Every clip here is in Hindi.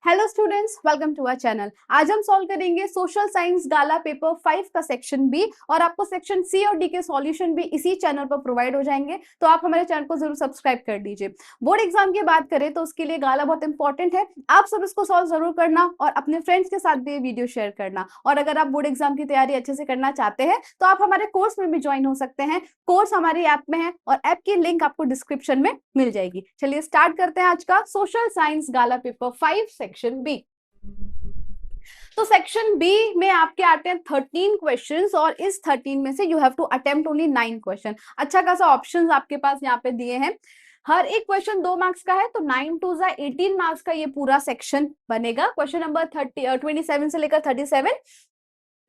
Hello students, welcome to our channel. आज हम सॉल्व करेंगे सोशल साइंस गाला पेपर 5 का सेक्शन बी और आपको सेक्शन सी और डी के सॉल्यूशन भी इसी चैनल पर प्रोवाइड हो जाएंगे, तो आप हमारे चैनल को जरूर सब्सक्राइब कर दीजिए। बोर्ड एग्जाम की बात करें तो उसके लिए गाला बहुत इंपॉर्टेंट है, आप सब इसको सॉल्व जरूर करना और अपने फ्रेंड्स के साथ भी ये वीडियो शेयर करना। और अगर आप बोर्ड एग्जाम की तैयारी अच्छे से करना चाहते हैं तो आप हमारे कोर्स में भी ज्वाइन हो सकते हैं। कोर्स हमारी ऐप में है और ऐप की लिंक आपको डिस्क्रिप्शन में मिल जाएगी। चलिए स्टार्ट करते हैं आज का सोशल साइंस गाला पेपर 5 सेक्शन बी। तो सेक्शन बी में आपके आते हैं 13 क्वेश्चंस और इस 13 में से you have to attempt only 9 question. अच्छा खासा ऑप्शंस आपके पास यहाँ पे दिए हैं। हर एक क्वेश्चन 2 मार्क्स का है, तो 9 टू 18 मार्क्स का ये पूरा सेक्शन बनेगा। क्वेश्चन नंबर 27 से लेकर 37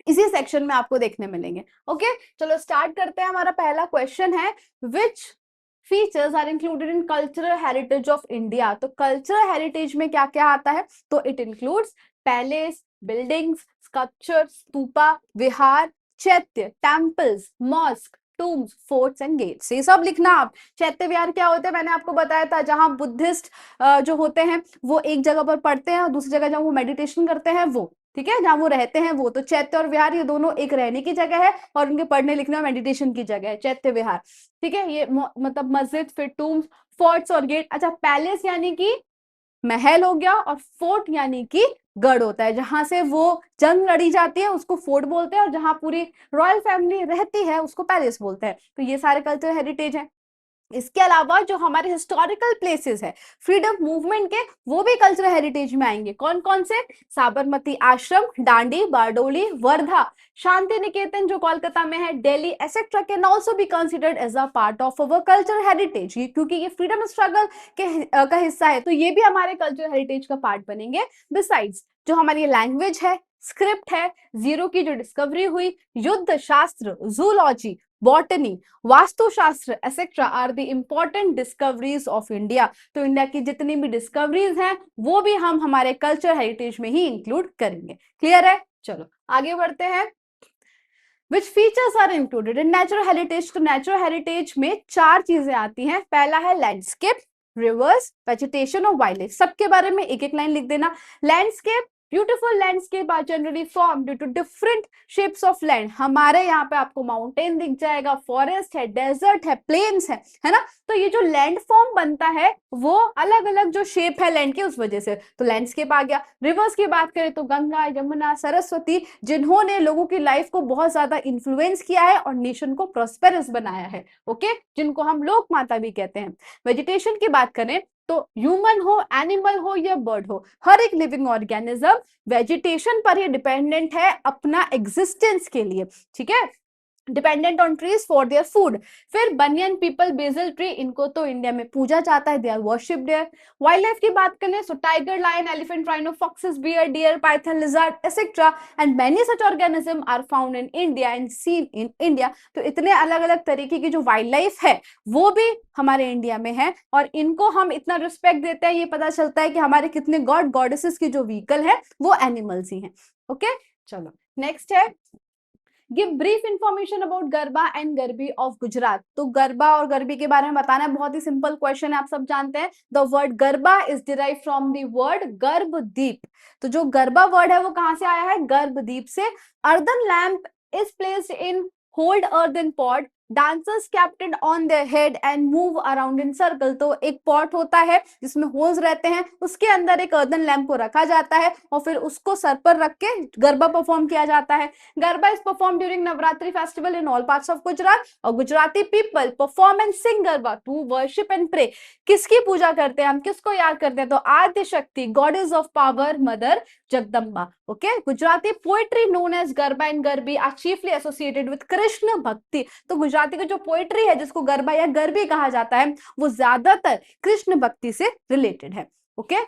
इसी सेक्शन में आपको देखने मिलेंगे। ओके, चलो स्टार्ट करते हैं। हमारा पहला क्वेश्चन है, which features are included in cultural heritage of India. तो कल्चरल हेरिटेज में क्या क्या आता है? तो it includes palace, buildings, sculpture, stupa, vihara, chaitya, temples, mosque, tombs, forts and gates. ये सब लिखना आप। चैत्य विहार क्या होते हैं मैंने आपको बताया था, जहां बुद्धिस्ट जो होते हैं वो एक जगह पर पढ़ते हैं और दूसरी जगह जहां वो मेडिटेशन करते हैं वो, ठीक है, जहां वो रहते हैं वो। तो चैत्य और विहार ये दोनों एक रहने की जगह है और उनके पढ़ने लिखने और मेडिटेशन की जगह है चैत्य विहार। ठीक है, ये मतलब मस्जिद, फिर टूम्स, फोर्ट्स और गेट। अच्छा, पैलेस यानी कि महल हो गया और फोर्ट यानी कि गढ़ होता है, जहां से वो जंग लड़ी जाती है उसको फोर्ट बोलते हैं और जहां पूरी रॉयल फैमिली रहती है उसको पैलेस बोलते हैं। तो ये सारे कल्चरल हेरिटेज है। इसके अलावा जो हमारे हिस्टोरिकल प्लेसेस है फ्रीडम मूवमेंट के, वो भी कल्चरल हेरिटेज में आएंगे। कौन कौन से? साबरमती आश्रम, डांडी, बारडोली, वर्धा, शांति निकेतन जो कोलकाता में है, Delhi etcetera can also be considered as a part of our cultural heritage. क्योंकि ये फ्रीडम स्ट्रगल का हिस्सा है, तो ये भी हमारे कल्चरल हेरिटेज का पार्ट बनेंगे। बिसाइड्स जो हमारी लैंग्वेज है, स्क्रिप्ट है, जीरो की जो डिस्कवरी हुई, Yuddha Shastra, zoology, botany, Vastushastra etcetera are the important discoveries of India. तो इंडिया की जितनी भी डिस्कवरीज हैं वो भी हम हमारे कल्चर हेरिटेज में ही इंक्लूड करेंगे। क्लियर है? चलो आगे बढ़ते हैं। Which features are included in natural heritage. तो नेचुरल हेरिटेज में 4 चीजें आती हैं। पहला है लैंडस्केप, रिवर्स, वेजिटेशन और वाइल्ड लाइफ। सबके बारे में एक एक लाइन लिख देना। Landscape, beautiful landscape are generally form due to different shapes of land. हमारे यहाँ पे आपको माउंटेन दिख जाएगा, फॉरेस्ट है, डेजर्ट है, प्लेन्स है ना। तो ये जो लैंड फॉर्म बनता है वो अलग अलग जो शेप है लैंड के उस वजह से, तो लैंडस्केप आ गया। रिवर्स की बात करें तो गंगा, यमुना, सरस्वती, जिन्होंने लोगों की लाइफ को बहुत ज्यादा इन्फ्लुएंस किया है और नेशन को प्रॉस्पेरस बनाया है। ओके, जिनको हम लोक माता भी कहते हैं। वेजिटेशन की बात करें तो ह्यूमन हो, एनिमल हो या बर्ड हो, हर एक लिविंग ऑर्गेनिज्म वेजिटेशन पर ही डिपेंडेंट है अपना एग्जिस्टेंस के लिए। ठीक है, dependent on trees for their food. फिर बनियन, पीपल, बेजल ट्री, इनको तो इंडिया में पूजा जाता है, they are worshipped there. Wild life की बात करें तो tiger, lion, elephant, rhino, foxes, bear, deer, python, lizard etcetera and many such organism are found in India and seen in India. तो इतने अलग अलग तरीके की जो वाइल्ड लाइफ है वो भी हमारे इंडिया में है और इनको हम इतना रिस्पेक्ट देते हैं, ये पता चलता है कि हमारे कितने गॉड गॉडेसेस की जो व्हीकल है वो एनिमल्स ही हैं। ओके, चलो नेक्स्ट है, give brief information about garba and garbi of Gujarat. तो गरबा और गरबी के बारे में बताना है, बहुत ही सिंपल क्वेश्चन है, आप सब जानते हैं। The word garba is derive from the word Garbhdeep. तो जो गरबा वर्ड है वो कहां से आया है? गर्भदीप से। Earthen lamp is placed in holed earthen pot, dancers kept it on their head and move around in circle. तो एक पॉट होता है जिसमें होल्स रहते हैं, उसके अंदर एक अर्दन लैम्प को रखा जाता है और फिर उसको सर पर रख के गरबा परफॉर्म किया जाता है। Garba is perform during Navratri festival in all parts of Gujarat और Gujarati people perform and sing garba to worship and pray. किसकी पूजा करते हैं हम, किसको याद करते हैं? तो Adya Shakti, goddess of power, mother Jagdamba. Okay, Gujarati poetry known as garba and garbi are chiefly associated with Krishna bhakti. तो गुजराती की जो पोएट्री है जिसको गरबा या गरबी कहा जाता है वो ज्यादातर कृष्ण भक्ति से रिलेटेड है। ओके,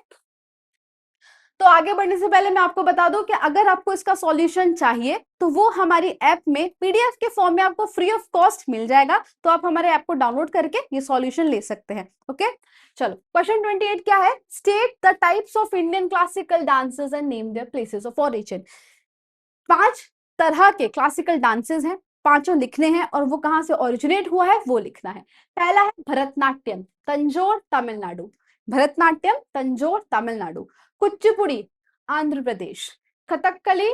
तो आगे बढ़ने से पहले मैं आपको बता दूं कि अगर आपको इसका सॉल्यूशन चाहिए तो वो हमारी ऐप में पीडीएफ के फॉर्म में आपको फ्री ऑफ कॉस्ट मिल जाएगा, तो आप हमारे ऐप को डाउनलोड करके ये सॉल्यूशन ले सकते हैं। ओके, चलो क्वेश्चन 28 क्या है? State the types of Indian classical dances and name their places of origin. 5 तरह के क्लासिकल डांसेस हैं, पांचों लिखने हैं और वो कहां से ओरिजिनेट हुआ है वो लिखना है। पहला है भरतनाट्यम, तंजौर, तमिलनाडु। भरतनाट्यम तंजौर तमिलनाडु, कुचिपुड़ी आंध्र प्रदेश, कथकली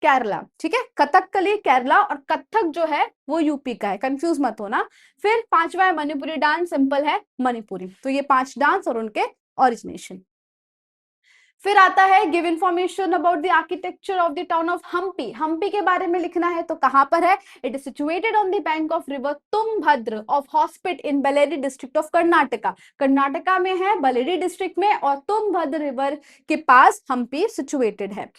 केरला, ठीक है, कथकली केरला, और कथक जो है वो यूपी का है, कंफ्यूज मत होना। फिर पांचवा है मणिपुरी डांस, सिंपल है मणिपुरी। तो ये 5 डांस और उनके ओरिजिनेशन। फिर आता है give information about the architecture of the town of Hampi. Hampi के बारे में लिखना है, तो कहां पर है? It is situated on the bank of river Tungabhadra of Hospet in Bellary district of Karnataka. Karnataka में है, बलेरी डिस्ट्रिक्ट में, और तुंगभद्र रिवर के पास हम्पी सिचुएटेड है।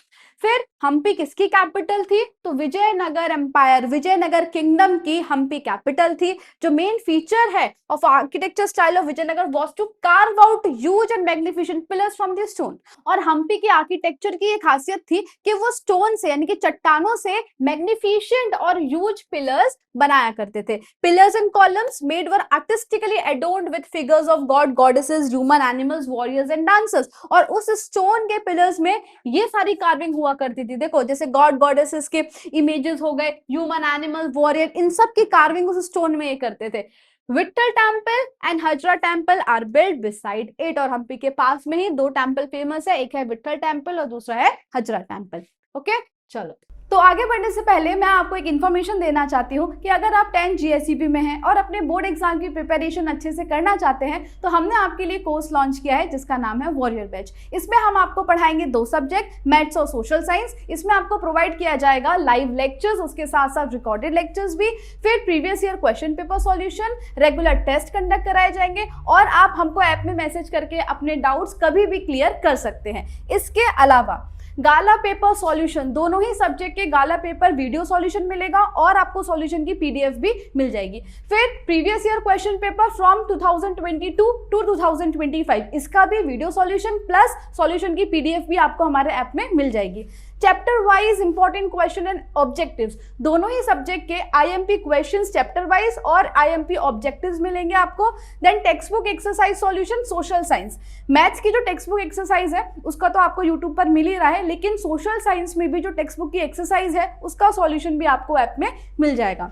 फिर हम्पी किसकी कैपिटल थी? तो विजयनगर एम्पायर, विजयनगर किंगडम की हम्पी कैपिटल थी। जो मेन फीचर है of architecture style of Vijayanagar was to carve out huge and magnificent pillars from the stone. और हम्पी की आर्किटेक्चर की एक खासियत थी कि वो स्टोन से, यानी कि चट्टानों से मैग्निफिसेंट और ह्यूज पिलर्स बनाया करते थे। Pillars and columns made were artistically adorned with figures of god, goddesses, human, animals, warriors and dancers. और उस स्टोन के पिलर्स में ये सारी कार्विंग हुआ करती थी। देखो, जैसे गॉड गॉडेसेस के इमेजेस हो गए, ह्यूमन, एनिमल, वॉरियर, इन सब की कार्विंग उस स्टोन में ये करते थे। Vitthal temple and Hazara temple are built beside it. और हम्पी के पास में ही 2 टेम्पल फेमस है, एक है विट्ठल टेम्पल और दूसरा है हजरा टेम्पल। ओके, चलो। तो आगे बढ़ने से पहले मैं आपको एक इन्फॉर्मेशन देना चाहती हूँ कि अगर आप 10th GSEB में हैं और अपने बोर्ड एग्जाम की प्रिपरेशन अच्छे से करना चाहते हैं, तो हमने आपके लिए कोर्स लॉन्च किया है जिसका नाम है वॉरियर बैच। इसमें हम आपको पढ़ाएंगे 2 सब्जेक्ट, मैथ्स और सोशल साइंस। इसमें आपको प्रोवाइड किया जाएगा लाइव लेक्चर्स, उसके साथ साथ रिकॉर्डेड लेक्चर्स भी, फिर previous year question paper solution, regular test conduct कराए जाएंगे, और आप हमको ऐप में मैसेज करके अपने डाउट्स कभी भी क्लियर कर सकते हैं। इसके अलावा गाला पेपर सॉल्यूशन, दोनों ही सब्जेक्ट के गाला पेपर वीडियो सॉल्यूशन मिलेगा और आपको सॉल्यूशन की PDF भी मिल जाएगी। फिर previous year question paper from 2022 to 2025, इसका भी वीडियो सॉल्यूशन प्लस सॉल्यूशन की PDF भी आपको हमारे ऐप में मिल जाएगी। Chapter wise important question and objectives, दोनों ही सब्जेक्ट के IMP क्वेश्चंस चैप्टर वाइज और IMP ऑब्जेक्टिव्स मिलेंगे आपको। Then text book exercise solution social science, maths की जो टेक्स्ट बुक एक्सरसाइज है उसका तो आपको यूट्यूब पर मिल ही रहा है, लेकिन सोशल साइंस में भी जो टेक्स्ट बुक की एक्सरसाइज है उसका सॉल्यूशन भी आपको ऐप में मिल जाएगा।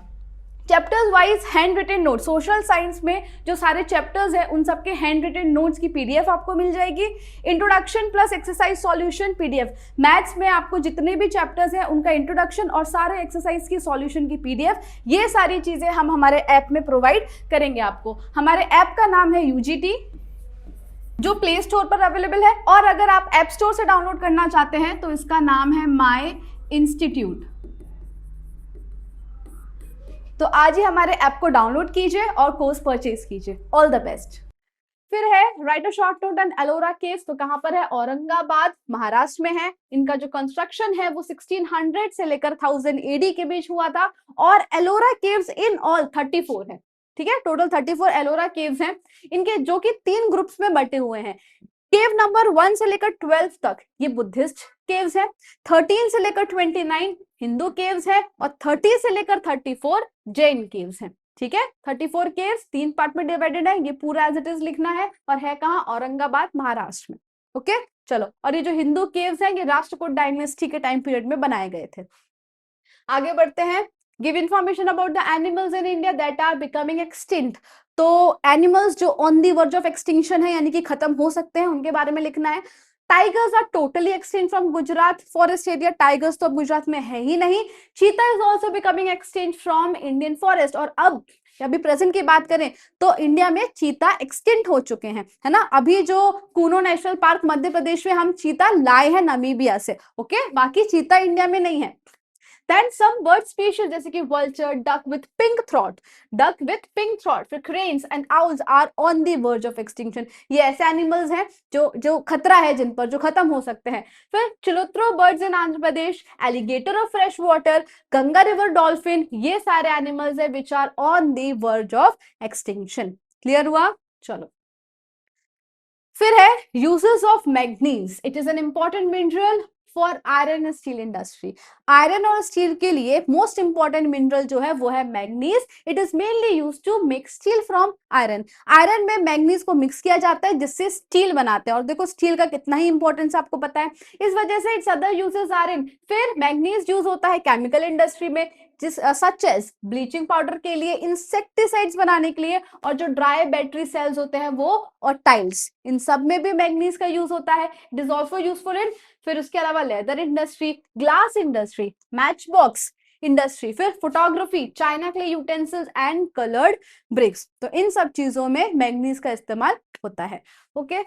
Chapters wise hand written note, social science में जो सारे चैप्टर्स हैं उन सबके हैंड रिटन नोट्स की PDF आपको मिल जाएगी। Introduction plus exercise solution PDF, maths में आपको जितने भी चैप्टर्स हैं उनका इंट्रोडक्शन और सारे एक्सरसाइज की सॉल्यूशन की PDF, ये सारी चीजें हम हमारे ऐप में प्रोवाइड करेंगे आपको। हमारे ऐप का नाम है UGT, जो प्ले स्टोर पर अवेलेबल है, और अगर आप ऐप स्टोर से डाउनलोड करना चाहते हैं तो इसका नाम है माई इंस्टीट्यूट। तो आज ही हमारे ऐप को डाउनलोड कीजिए और कोर्स परचेज कीजिए। All the best. फिर है right a short note on Ellora caves, तो कहां पर है? औरंगाबाद महाराष्ट्र में है। इनका जो कंस्ट्रक्शन है वो 1600 से लेकर 1000 AD के बीच हुआ था, और एलोरा केव्स इन ऑल 34 है। ठीक है, टोटल 34 एलोरा केव्स हैं इनके, जो कि 3 ग्रुप्स में बटे हुए हैं। केव नंबर 1 से लेकर 12 तक ये बुद्धिस्ट केव्स है, 13 से लेकर 29 हिंदू केव्स है, और 30 से लेकर 34 जैन केव्स हैं। ठीक है, 34 केव्स 3 पार्ट में डिवाइडेड है, ये पूरा एज इट इज लिखना है, और है कहाँ? औरंगाबाद महाराष्ट्र में। ओके, चलो। और ये जो हिंदू केव्स हैं ये राष्ट्रकूट डायनेस्टी के टाइम पीरियड में बनाए गए थे। आगे बढ़ते हैं। Give information about the animals in India that are becoming extinct. तो एनिमल्स जो on the verge of extinction है, यानी कि खत्म हो सकते हैं, उनके बारे में लिखना है। Tigers are totally extinct from Gujarat forest area, tigers तो अब गुजरात में है ही नहीं। Cheetah is also becoming extinct from Indian forest, और अब अभी प्रेजेंट की बात करें तो इंडिया में चीता एक्सटिंक्ट हो चुके हैं, है ना। अभी जो कूनो नेशनल पार्क मध्य प्रदेश में हम चीता लाए हैं नामीबिया से, ओके, बाकी चीता इंडिया में नहीं है। Then some bird species जैसे कि vulture, duck with pink throat, फिर cranes and owls are on the verge of extinction। ये ऐसे एनिमल्स हैं जो खतरा है, जिन पर जो खत्म हो सकते हैं। फिर चिलुत्रो birds in Andhra Pradesh, alligator of fresh water, Ganga river dolphin, ये सारे एनिमल्स है which are on the verge of extinction. Clear हुआ? चलो। फिर है uses of manganese. It is an important mineral for iron and steel industry. Iron और स्टील के लिए मोस्ट इंपॉर्टेंट मिनरल जो है वो है manganese. It is mainly use to make steel from iron. Iron में मैग्नीज को मिक्स किया जाता है जिससे स्टील बनाते हैं, और देखो स्टील का कितना ही इंपॉर्टेंस आपको पता है, इस वजह से it's other uses are in. फिर मैग्नीज यूज होता है केमिकल इंडस्ट्री में, जिस सच एज ब्लीचिंग पाउडर के लिए, इंसेक्टिसाइड्स बनाने के लिए, और जो ड्राई बैटरी सेल्स होते हैं वो, और टाइल्स, इन सब में भी मैग्नीज का यूज होता है। It is also useful in, फिर उसके अलावा leather industry, glass industry, match box industry, फिर फोटोग्राफी, चाइना के लिए यूटेंसिल्स एंड कलर्ड ब्रिक्स। तो इन सब चीजों में मैग्नीज का इस्तेमाल होता है। ओके,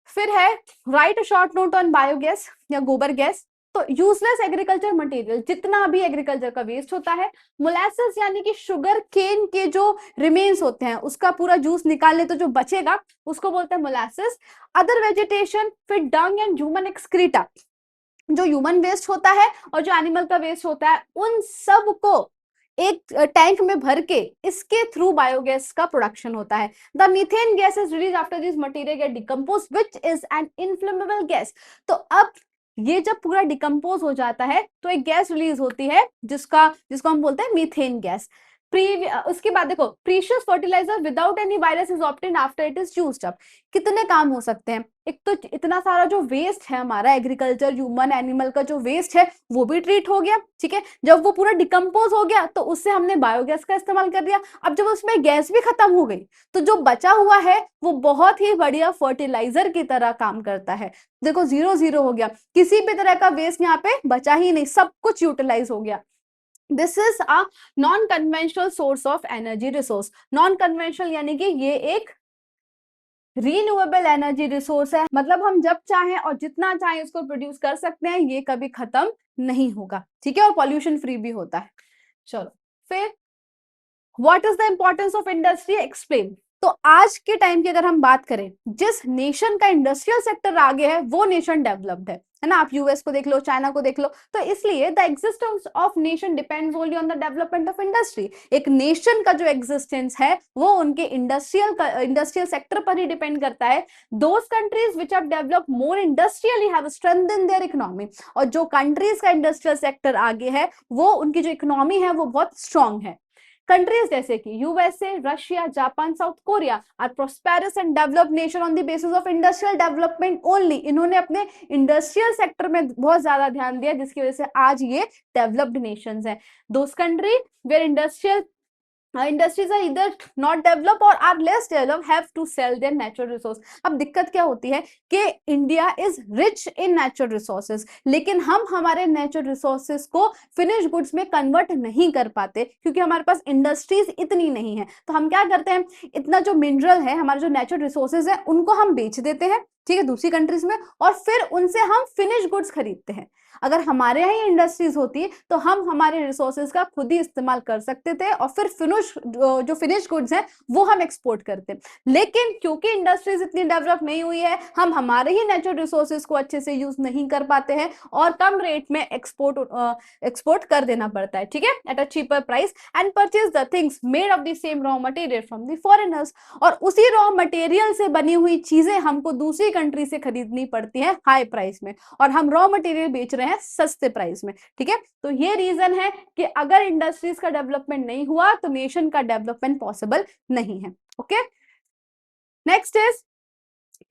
फिर है right a short note on biogas या गोबर गैस। तो यूजलेस एग्रीकल्चर मटेरियल, जितना भी एग्रीकल्चर का वेस्ट होता है, मोलासेस यानी कि शुगर केन के जो रिमेन्स होते हैं उसका पूरा जूस निकालने तो जो बचेगा उसको बोलते हैं मोलासेस। अदर वेजिटेशन, फिर डंग एंड ह्यूमन एक्सक्रीटा, जो ह्यूमन वेस्ट होता है और जो एनिमल का वेस्ट होता है, उन सब को एक टैंक में भर के इसके थ्रू बायोगैस का प्रोडक्शन होता है। The methane gas is release after this material get decompose which is an inflammable gas. तो अब ये जब पूरा डिकम्पोज हो जाता है तो एक गैस रिलीज होती है जिसको हम बोलते हैं मीथेन गैस। उसके बाद देखो, precious fertilizer without any virus is obtained after it is used up. कितने काम हो सकते हैं, एक तो इतना सारा जो वेस्ट है हमारा एग्रीकल्चर, ह्यूमन, एनिमल का जो वेस्ट है वो भी ट्रीट हो गया, ठीक है। जब वो पूरा डिकम्पोज हो गया तो उससे हमने बायोगैस का इस्तेमाल कर दिया। अब जब उसमें गैस भी खत्म हो गई तो जो बचा हुआ है वो बहुत ही बढ़िया फर्टिलाइजर की तरह काम करता है। देखो 0-0 हो गया, किसी भी तरह का वेस्ट यहाँ पे बचा ही नहीं, सब कुछ यूटिलाइज हो गया। This is a non conventional source of energy resource. Non conventional यानी कि ये एक रीन्यूएबल एनर्जी रिसोर्स है, मतलब हम जब चाहें और जितना चाहें उसको प्रोड्यूस कर सकते हैं, ये कभी खत्म नहीं होगा, ठीक है, और पॉल्यूशन फ्री भी होता है। चलो फिर what is the importance of industry, explain. तो आज के टाइम की अगर हम बात करें, जिस नेशन का इंडस्ट्रियल सेक्टर आगे है वो नेशन डेवलप्ड है ना। आप यूएस को देख लो, चाइना को देख लो। तो इसलिए the existence of nation depends only on the development of industry. एक नेशन का जो एग्जिस्टेंस है वो उनके इंडस्ट्रियल सेक्टर पर ही डिपेंड करता है। Those countries which have developed more industrially have strengthened there economy. और जो कंट्रीज का इंडस्ट्रियल सेक्टर आगे है वो उनकी जो इकोनॉमी है वो बहुत स्ट्रांग है। कंट्रीज जैसे कि USA, Russia, Japan, South Korea are prosperous and developed nation on the basis of industrial development only. इन्होंने अपने इंडस्ट्रियल सेक्टर में बहुत ज्यादा ध्यान दिया जिसकी वजह से आज ये डेवलप्ड नेशंस हैं। Those country where industries are either not developed or are less developed have to sell their natural resource। अब दिक्कत क्या होती है कि India is rich in natural resources, लेकिन हम हमारे नेचुरल रिसोर्सेज को फिनिश गुड्स में कन्वर्ट नहीं कर पाते क्योंकि हमारे पास इंडस्ट्रीज इतनी नहीं है। तो हम क्या करते हैं, इतना जो मिनरल है, हमारे जो नेचुरल रिसोर्सेज है, उनको हम बेच देते हैं, ठीक है, दूसरी कंट्रीज में, और फिर उनसे हम फिनिश गुड्स खरीदते हैं। अगर हमारे यहाँ इंडस्ट्रीज होती तो हम हमारे रिसोर्सेज का खुद ही इस्तेमाल कर सकते थे और फिर जो फिनिश गुड्स हैं वो हम एक्सपोर्ट करते। लेकिन क्योंकि इंडस्ट्रीज इतनी डेवलप नहीं हुई है, हम हमारे ही नेचुरल रिसोर्सेज को अच्छे से यूज नहीं कर पाते हैं और कम रेट में एक्सपोर्ट कर देना पड़ता है, ठीक है, at a cheaper price, and purchase the things made of the same raw material from the foreigners. और उसी रॉ मटेरियल से बनी हुई चीजें हमको दूसरी कंट्री से खरीदनी पड़ती है हाई प्राइस में, और हम रॉ मटेरियल बेच रहे हैं सस्ते प्राइस में, ठीक है। तो ये रीजन है कि अगर इंडस्ट्रीज का डेवलपमेंट नहीं हुआ तो नेशन का डेवलपमेंट पॉसिबल नहीं है। Okay, next is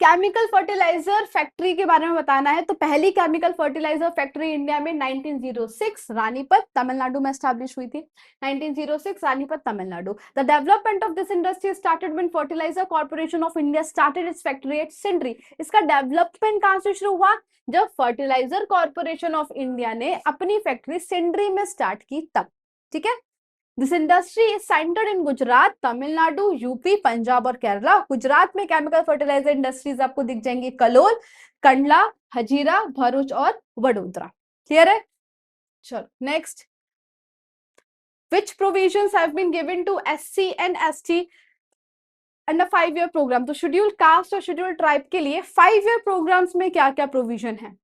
chemical fertilizer factory के बारे में बताना है। तो पहली केमिकल फर्टिलाइजर फैक्ट्री इंडिया में 1906 रानीपत तमिलनाडु में एस्टैब्लिश हुई थी। 1906 Ranipet Tamil Nadu. The development of this industry started when fertiliser corporation of India started its factory at Sindri. इसका डेवलपमेंट कहां से शुरू हुआ, जब फर्टिलाइजर कॉर्पोरेशन ऑफ इंडिया ने अपनी फैक्ट्री सिंड्री में स्टार्ट की तब, ठीक है। This industry is centred in Gujarat, Tamil Nadu, UP, Punjab और केरला। गुजरात में केमिकल फर्टिलाइजर इंडस्ट्रीज आपको दिख जाएंगी, कलोल, कंडला, हजीरा, भरूच और वडोदरा। क्लियर है। चलो next, which provisions have been given to SC and ST under 5-year programme. तो शेड्यूल कास्ट और शेड्यूल ट्राइब के लिए 5-year प्रोग्राम्स में क्या क्या प्रोविजन है।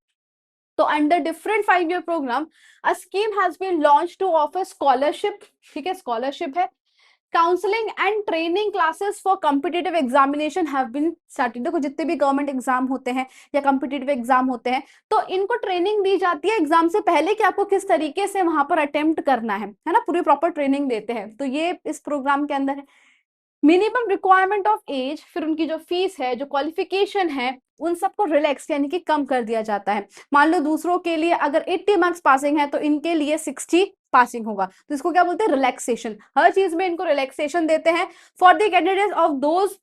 तो under different 5-year programme a scheme has been launch to offer scholarship, ठीक है, स्कॉलरशिप है, counselling and training classes for competitive examination have been started. देखो जितने भी गवर्नमेंट एग्जाम होते हैं या कॉम्पिटिटिव एग्जाम होते हैं तो इनको ट्रेनिंग दी जाती है एग्जाम से पहले कि आपको किस तरीके से वहां पर अटेम्प्ट करना है ना, पूरी प्रॉपर ट्रेनिंग देते हैं। तो ये इस प्रोग्राम के अंदर है। मिनिमम रिक्वायरमेंट ऑफ एज, फिर उनकी जो फीस है, जो क्वालिफिकेशन है, उन सबको रिलैक्स यानी कि कम कर दिया जाता है। मान लो दूसरों के लिए अगर 80 मार्क्स पासिंग है तो इनके लिए 60 पासिंग होगा। तो इसको क्या बोलते हैं, रिलैक्सेशन। हर चीज में इनको रिलैक्सेशन देते हैं for the candidate of those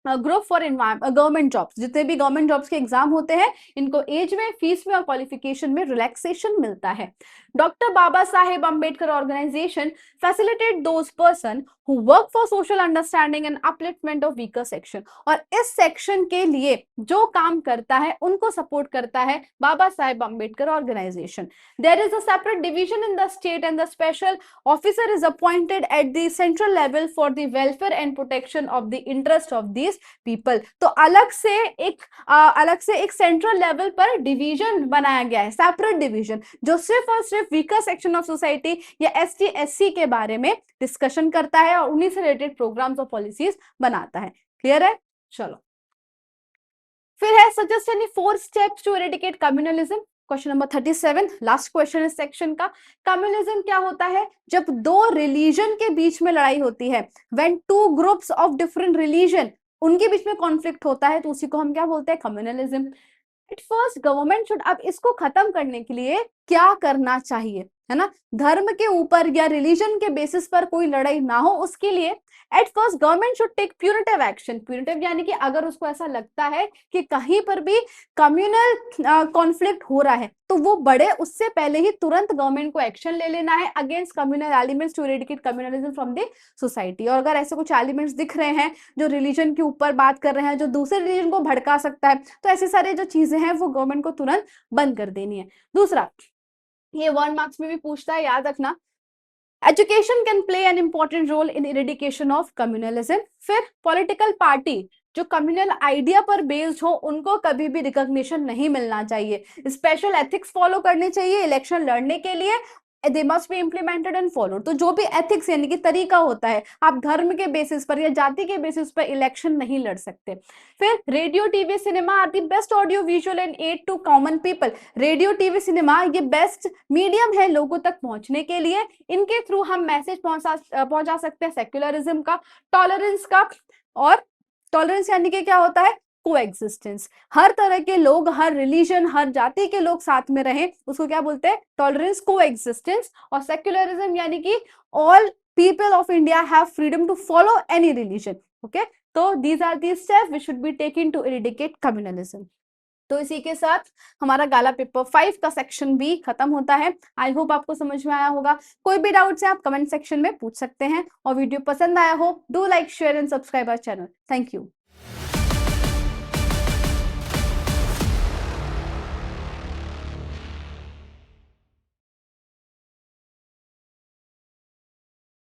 group for government jobs. जितने भी गवर्नमेंट जॉब्स के एग्जाम होते हैं, इनको एज में, फीस में और क्वालिफिकेशन में रिलैक्सेशन मिलता है। Doctor Baba Saheb Ambedkar organization facilitate those person who work for social understanding and upliftment of weaker section. और इस सेक्शन के लिए जो काम करता है उनको सपोर्ट करता है Baba Saheb Ambedkar organisation. There is a separate division in the state and the special officer is appointed at the central level for the welfare and protection of the interest of these people. तो अलग से एक सेंट्रल लेवल पर डिवीजन बनाया गया है, सेपरेट डिवीजन, जो सिर्फ और सिर्फ वीकर सेक्शन ऑफ सोसाइटी या एसटी एससी के बारे में डिस्कशन करता है और उन्हीं से रिलेटेड प्रोग्राम्स और पॉलिसीज बनाता है। क्लियर है? चलो, फिर है suggest any 4 steps to eradicate communalism. Question number 37, last question इस सेक्शन का। कम्युनलिज्म क्या होता है? जब दो रिलीजन के बीच में लड़ाई होती है, when two groups of different religion, उनके बीच में कॉन्फ्लिक्ट होता है, तो उसी को हम क्या बोलते हैं, communalism. Eight first government should, अब इसको खत्म करने के लिए क्या करना चाहिए, है ना, धर्म के ऊपर या रिलीजन के बेसिस पर कोई लड़ाई ना हो, उसके लिए at first government should take punitive action. Punitive यानी कि अगर उसको ऐसा लगता है कि कहीं पर भी कम्युनल कॉन्फ्लिक्ट हो रहा है, तो वो बढ़े उससे पहले ही तुरंत गवर्नमेंट को एक्शन ले लेना है against communal elements to eradicate communalism from the society. और अगर ऐसे कुछ एलिमेंट्स दिख रहे हैं जो रिलीजन के ऊपर बात कर रहे हैं, जो दूसरे रिलीजन को भड़का सकता है, तो ऐसे सारे जो चीजें हैं वो गवर्नमेंट को तुरंत बंद कर देनी है। दूसरा, ये 1 मार्क्स में भी पूछता है, याद रखना, education can play an important role in eradication of communalism. फिर पॉलिटिकल पार्टी जो कम्युनल आइडिया पर बेस्ड हो, उनको कभी भी रिकॉग्निशन नहीं मिलना चाहिए। स्पेशल एथिक्स फॉलो करने चाहिए इलेक्शन लड़ने के लिए, they must be implemented and followed. तो जो भी एथिक्स यानी कि तरीका होता है, आप धर्म के बेसिस पर या जाति के बेसिस पर इलेक्शन नहीं लड़ सकते। फिर radio TV cinema are the best audio visual and aid to common people. Radio TV cinema ये बेस्ट मीडियम है लोगों तक पहुंचने के लिए, इनके थ्रू हम मैसेज पहुंचा सकते हैं सेक्युलरिज्म का, टॉलरेंस का। और टॉलरेंस यानी कि क्या होता है, कोएग्जिस्टेंस, हर तरह के लोग, हर रिलीजन, हर जाति के लोग साथ में रहें, उसको क्या बोलते हैं, टॉलरेंस, कोएग्जिस्टेंस। और सेक्युलरिज्म यानी कि all people of India have freedom to follow any religion. Okay, तो these are the steps which should be taken to eradicate communalism. तो इसी के साथ हमारा गाला पेपर 5 का सेक्शन भी खत्म होता है। आई होप आपको समझ में आया होगा। कोई भी डाउट है आप कमेंट सेक्शन में पूछ सकते हैं, और वीडियो पसंद आया हो, do like, share and subscribe our channel. Thank you.